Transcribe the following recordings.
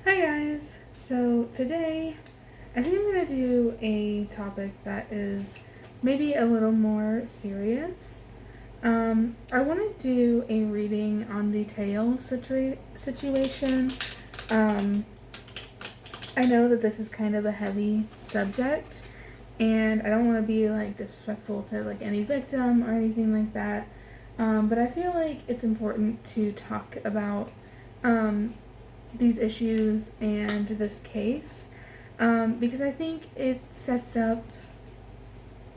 Hi guys! So today I think I'm going to do a topic that is maybe a little more serious. I want to do a reading on the Taeil situation. Um, I know that this is kind of a heavy subject, and I don't want to be like disrespectful to like any victim or anything like that. But I feel like it's important to talk about these issues and this case because I think it sets up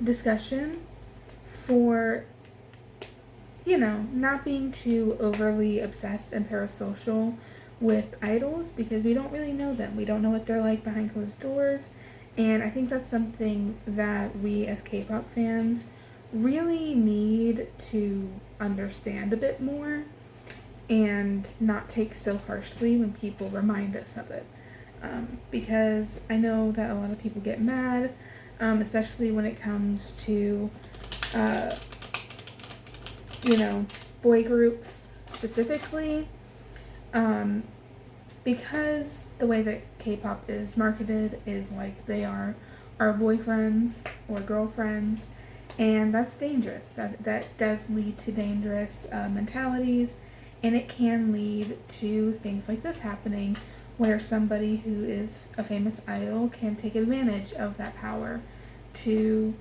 discussion for, not being too overly obsessed and parasocial with idols because we don't really know them. We don't know what they're like behind closed doors. And I think that's something that we as K-pop fans really need to understand a bit more and not take so harshly when people remind us of it. Because I know that a lot of people get mad, especially when it comes to, uh, boy groups specifically, because the way that K-pop is marketed is like they are our boyfriends or girlfriends, and that's dangerous. That does lead to dangerous mentalities, and it can lead to things like this happening, where somebody who is a famous idol can take advantage of that power to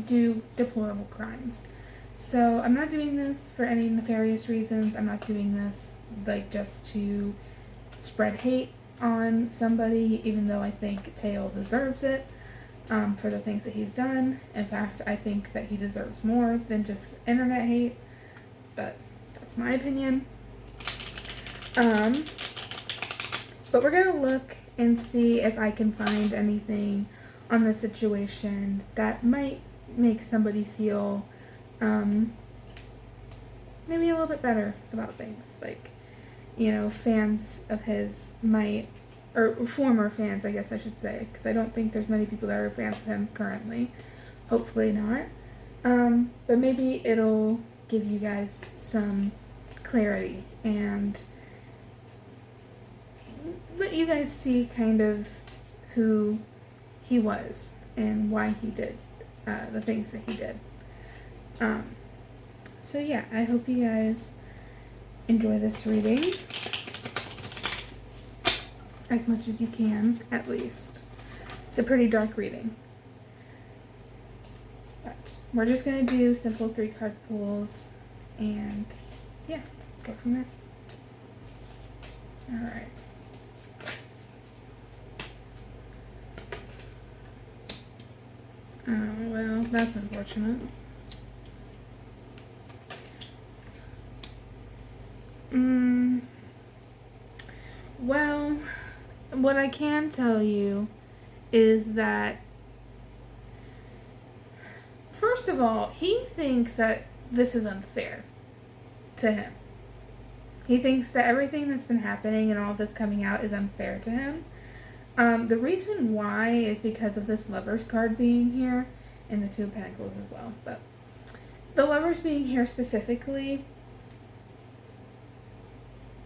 do deplorable crimes. So I'm not doing this for any nefarious reasons. I'm not doing this like just to spread hate on somebody, even though I think Taeil deserves it for the things that he's done. In fact, I think that he deserves more than just internet hate, but that's my opinion. But we're going to look and see if I can find anything on the situation that might make somebody feel maybe a little bit better about things. Like, fans of his might, or former fans, I guess I should say, because I don't think there's many people that are fans of him currently. Hopefully not. But maybe it'll give you guys some clarity and let you guys see kind of who he was and why he did the things that he did. So yeah, I hope you guys enjoy this reading as much as you can, at least. It's a pretty dark reading. But we're just going to do simple 3-card pulls, and yeah, let's go from there. Alright. Oh, well, that's unfortunate. Well, what I can tell you is that, first of all, he thinks that this is unfair to him. He thinks that everything that's been happening and all this coming out is unfair to him. The reason why is because of this Lovers card being here and the Two of Pentacles as well. But the Lovers being here specifically,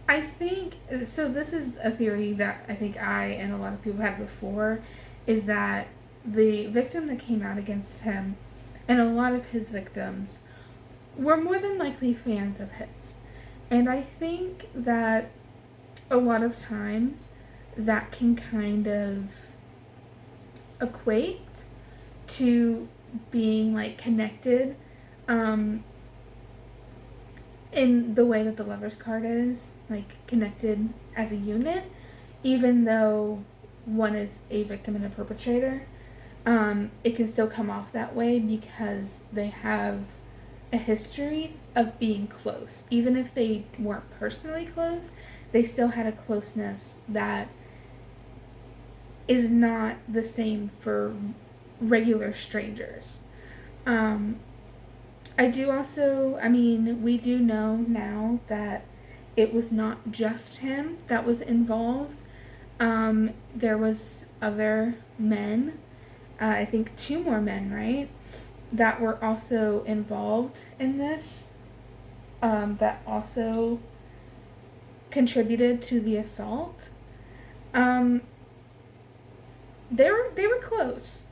I think, so this is a theory that I think I and a lot of people had before, is that the victim that came out against him and a lot of his victims were more than likely fans of his. And I think that a lot of times that can kind of equate to being like connected in the way that the Lovers card is, like connected as a unit, even though one is a victim and a perpetrator. It can still come off that way because they have a history of being close. Even if they weren't personally close, they still had a closeness that is not the same for regular strangers. I do also, we do know now that it was not just him that was involved. There was other men, I think 2 more men, right, that were also involved in this, that also contributed to the assault. Um, they were close.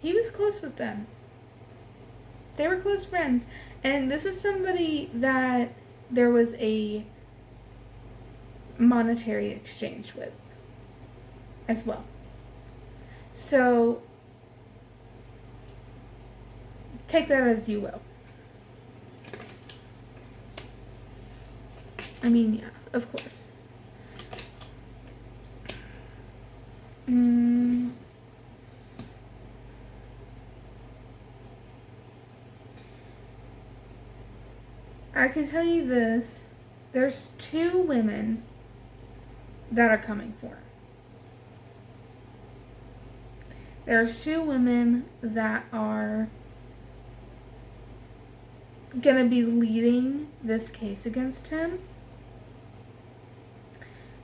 He was close with them. They were close friends, and this is somebody that there was a monetary exchange with as well. So take that as you will. I mean, yeah, of course. I can tell you this. There's 2 women that are coming for him. There's 2 women that are going to be leading this case against him.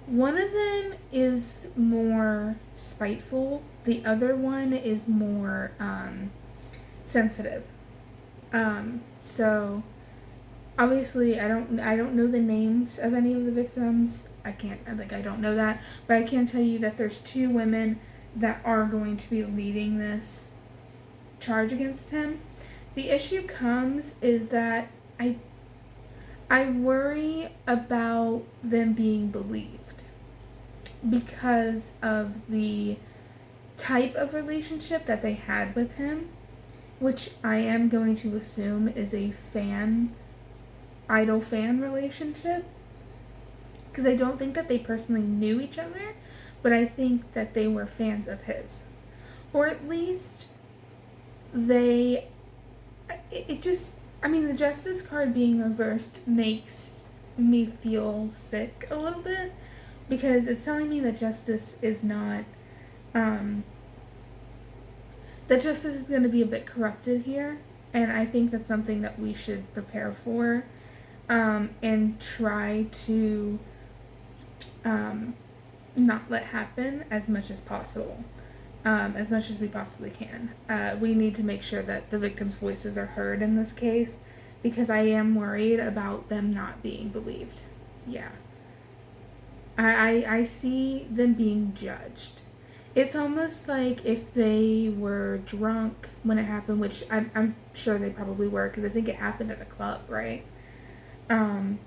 One of them is more spiteful. The other one is more sensitive. So obviously I don't know the names of any of the victims. I don't know that, but I can tell you that there's 2 women that are going to be leading this charge against him. The issue comes is that I worry about them being believed because of the type of relationship that they had with him, which I am going to assume is a idol-fan relationship, because I don't think that they personally knew each other, but I think that they were fans of his. Or at least the Justice card being reversed makes me feel sick a little bit, because it's telling me that justice is not, that justice is going to be a bit corrupted here, and I think that's something that we should prepare for, and try to not let happen as much as possible, as much as we possibly can. We need to make sure that the victims' voices are heard in this case, because I am worried about them not being believed. Yeah. I see them being judged. It's almost like if they were drunk when it happened, which I'm sure they probably were, because I think it happened at a club, right? I'm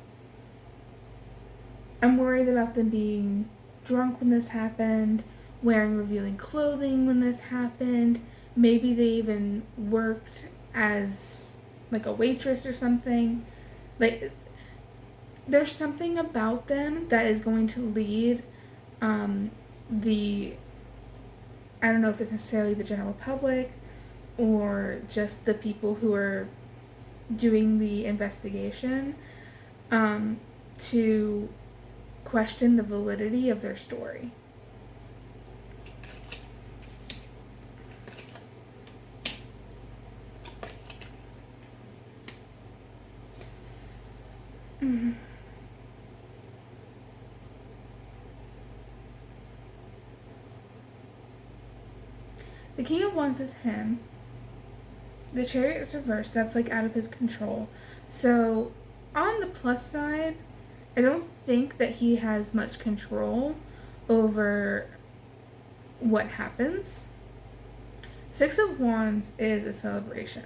worried about them being drunk when this happened, wearing revealing clothing when this happened. Maybe they even worked as like a waitress or something. Like, there's something about them that is going to lead I don't know if it's necessarily the general public or just the people who are doing the investigation, to question the validity of their story. The King of Wands is him. The Chariot is reversed. That's like out of his control. So on the plus side, I don't think that he has much control over what happens. 6 of Wands is a celebration,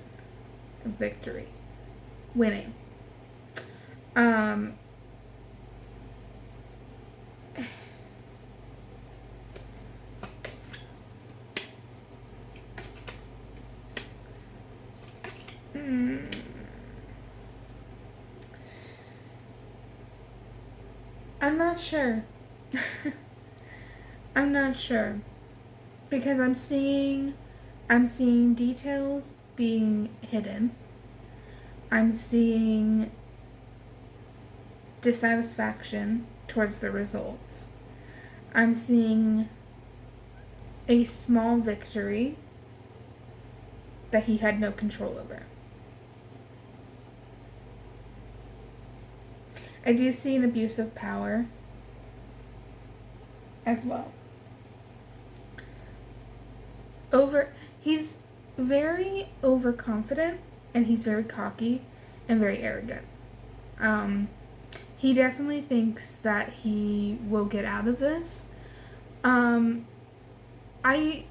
a victory, winning. I'm not sure. I'm not sure, because I'm seeing details being hidden. I'm seeing dissatisfaction towards the results. I'm seeing a small victory that he had no control over. I do see an abuse of power as well. He's very overconfident, and he's very cocky and very arrogant. He definitely thinks that he will get out of this, Um, I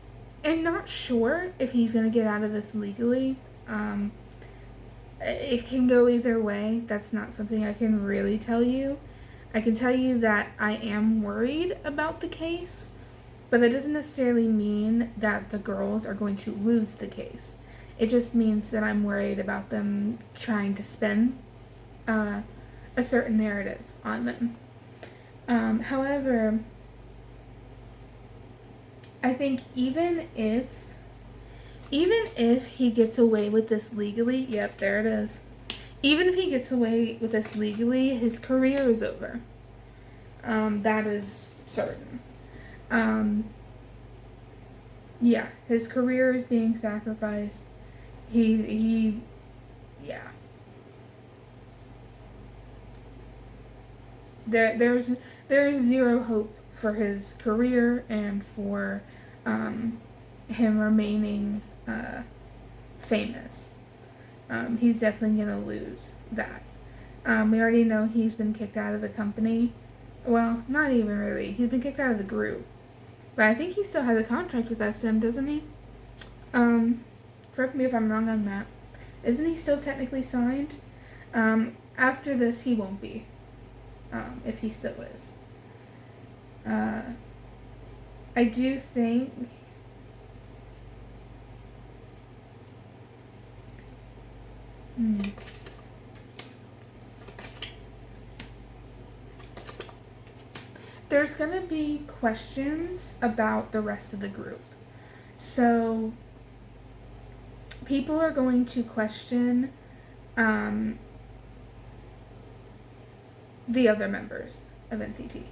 am not sure if he's gonna get out of this legally. Um, it can go either way. That's not something I can really tell you. I can tell you that I am worried about the case, but that doesn't necessarily mean that the girls are going to lose the case. It just means that I'm worried about them trying to spin uh, a certain narrative on them. However, I think even if he gets away with this legally, yep, there it is. Even if he gets away with this legally, his career is over. That is certain. Yeah, his career is being sacrificed. Yeah. There's zero hope for his career and for him remaining famous. He's definitely gonna lose that. We already know he's been kicked out of the company. Well, not even really. He's been kicked out of the group. But I think he still has a contract with SM, doesn't he? Correct me if I'm wrong on that. Isn't he still technically signed? After this, he won't be. If he still is. I do think... There's going to be questions about the rest of the group. So, people are going to question the other members of NCT,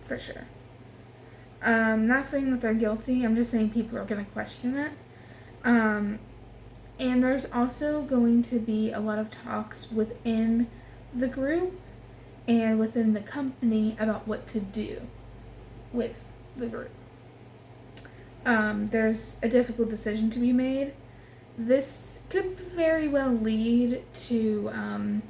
for sure. Not saying that they're guilty, I'm just saying people are going to question it. And there's also going to be a lot of talks within the group and within the company about what to do with the group. There's a difficult decision to be made. This could very well lead to,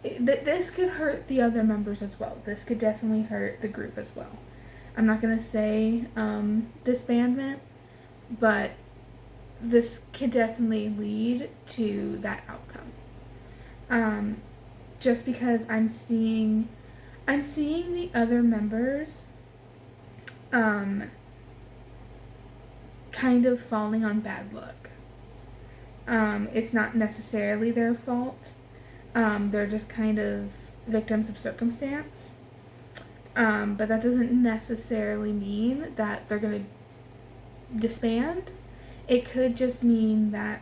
this could hurt the other members as well. This could definitely hurt the group as well. I'm not going to say disbandment, but this could definitely lead to that outcome. Just because I'm seeing the other members kind of falling on bad luck. It's not necessarily their fault. They're just kind of victims of circumstance. But that doesn't necessarily mean that they're going to disband. It could just mean that,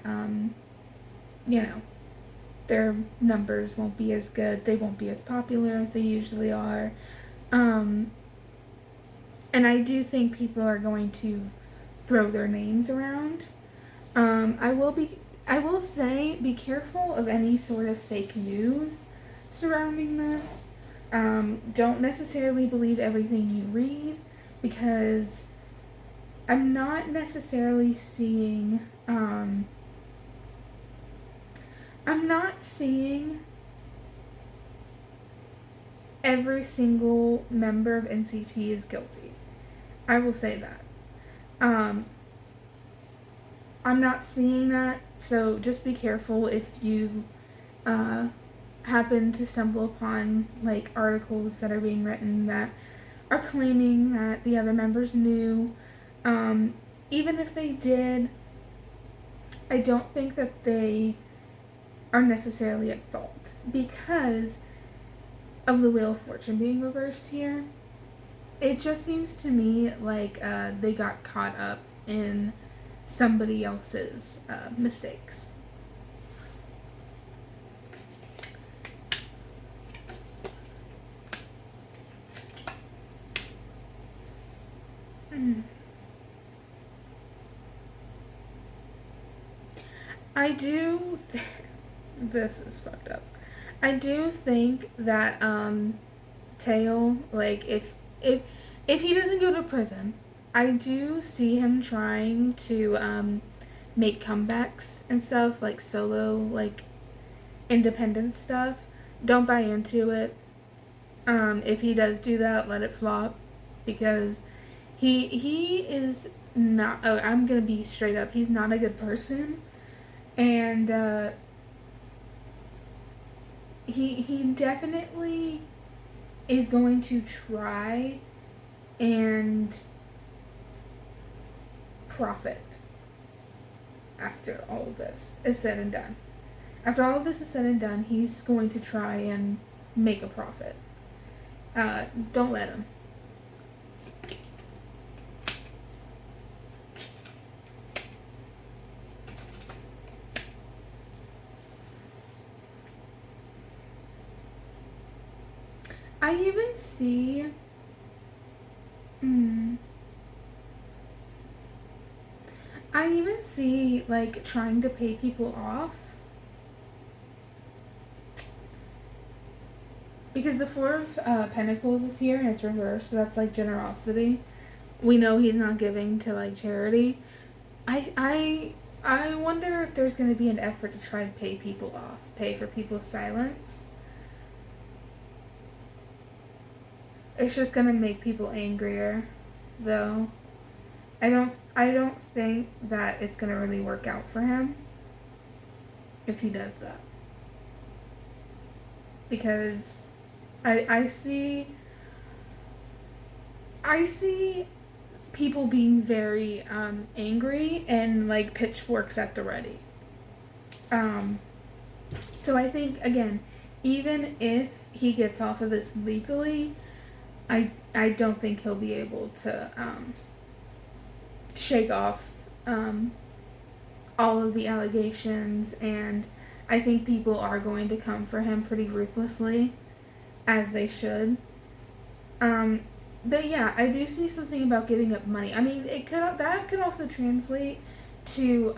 their numbers won't be as good. They won't be as popular as they usually are. And I do think people are going to throw their names around. I will say, be careful of any sort of fake news surrounding this. Don't necessarily believe everything you read, because I'm not necessarily seeing, every single member of NCT is guilty. I will say that. I'm not seeing that, so just be careful if you happen to stumble upon articles that are being written that are claiming that the other members knew. Even if they did, I don't think that they are necessarily at fault because of the Wheel of Fortune being reversed here. It just seems to me like they got caught up in somebody else's mistakes. I do... this is fucked up. I do think that Taeil, if he doesn't go to prison, I do see him trying to make comebacks and stuff, solo, independent stuff. Don't buy into it. If he does do that, let it flop, because he is not. Oh, I'm gonna be straight up. He's not a good person, and he definitely is going to try and profit after all of this is said and done. After all of this is said and done, he's going to try and make a profit. Don't let him. I even see. I even see, like, trying to pay people off. Because the Four of Pentacles is here and it's reversed, so that's like generosity. We know he's not giving to like charity. I wonder if there's going to be an effort to try and pay people off, pay for people's silence. It's just going to make people angrier, though. I don't think that it's going to really work out for him if he does that. Because I see people being very angry and like pitchforks at the ready. So I think, again, even if he gets off of this legally, I don't think he'll be able to shake off all of the allegations, and I think people are going to come for him pretty ruthlessly, as they should. But yeah, I do see something about giving up money. I mean, that could also translate to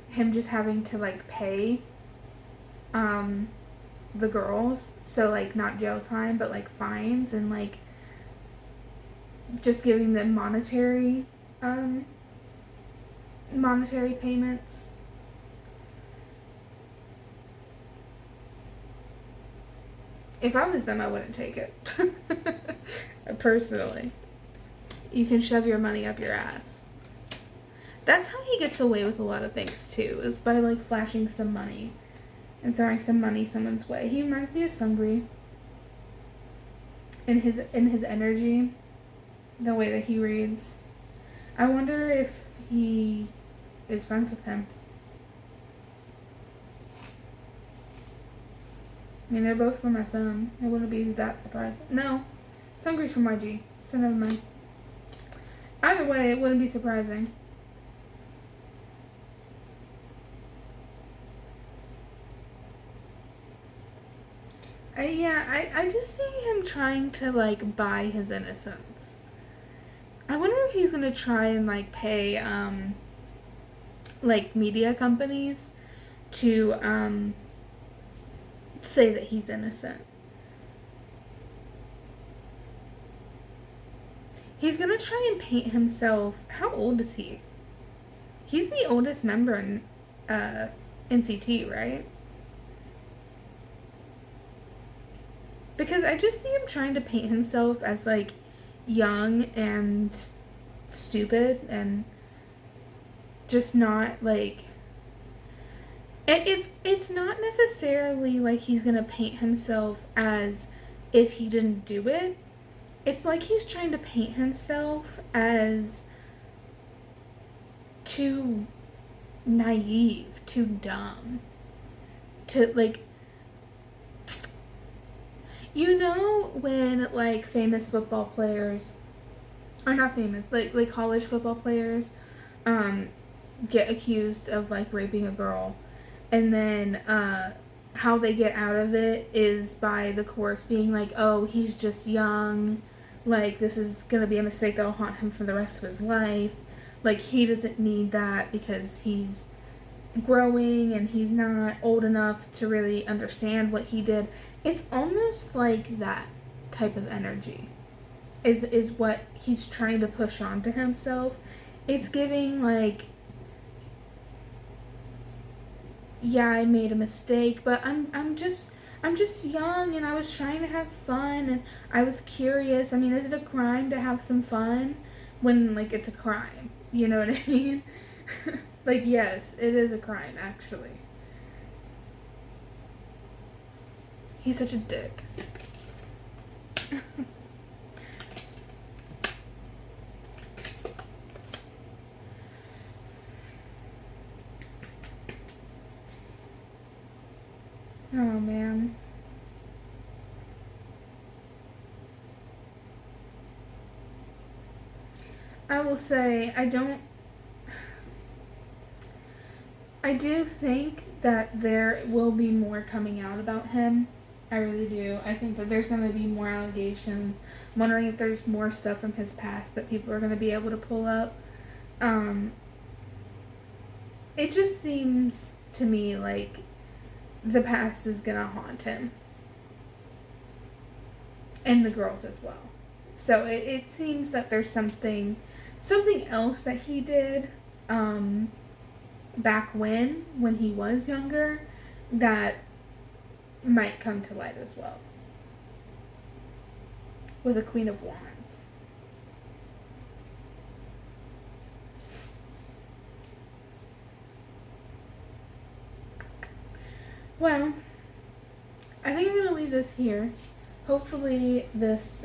him just having to like pay the girls, so like not jail time, but like fines, and like just giving them monetary payments. If I was them, I wouldn't take it. Personally. You can shove your money up your ass. That's how he gets away with a lot of things too, is by like flashing some money and throwing some money someone's way. He reminds me of Sungri in his energy, the way that he reads. I wonder if he is friends with him. I mean, they're both from SM. I wouldn't be that surprised. No, Sungri's from YG, so never mind. Either way, it wouldn't be surprising. I just see him trying to, like, buy his innocence. I wonder if he's gonna try and, like, pay, like, media companies to, say that he's innocent. He's gonna try and paint himself. How old is he? He's the oldest member in NCT, right? Because I just see him trying to paint himself as like young and stupid and just not like. It's not necessarily like he's gonna paint himself as if he didn't do it. It's like he's trying to paint himself as too naive, too dumb. To like, you know, when like famous football players, or not famous, like college football players, get accused of like raping a girl. And then how they get out of it is by the course being like, oh, he's just young. Like, this is going to be a mistake that will haunt him for the rest of his life. Like, he doesn't need that because he's growing and he's not old enough to really understand what he did. It's almost like that type of energy is what he's trying to push onto himself. It's giving like, yeah, I made a mistake, but I'm I'm just young and I was trying to have fun and I was curious. I mean, is it a crime to have some fun when, like, it's a crime? You know what I mean? Like, yes, it is a crime, actually. He's such a dick. Oh, man. I will say, I do think that there will be more coming out about him. I really do. I think that there's going to be more allegations. I'm wondering if there's more stuff from his past that people are going to be able to pull up. It just seems to me like the past is going to haunt him. And the girls as well. So it seems that there's something else that he did back when he was younger that might come to light as well. With a Queen of Wands. Well, I think I'm going to leave this here. Hopefully this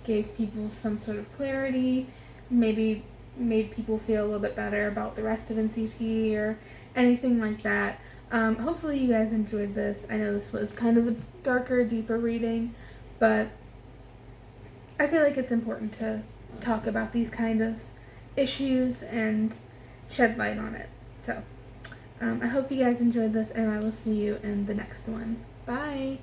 gave people some sort of clarity, maybe made people feel a little bit better about the rest of NCT or anything like that. Hopefully you guys enjoyed this. I know this was kind of a darker, deeper reading, but I feel like it's important to talk about these kind of issues and shed light on it. So, I hope you guys enjoyed this, and I will see you in the next one. Bye!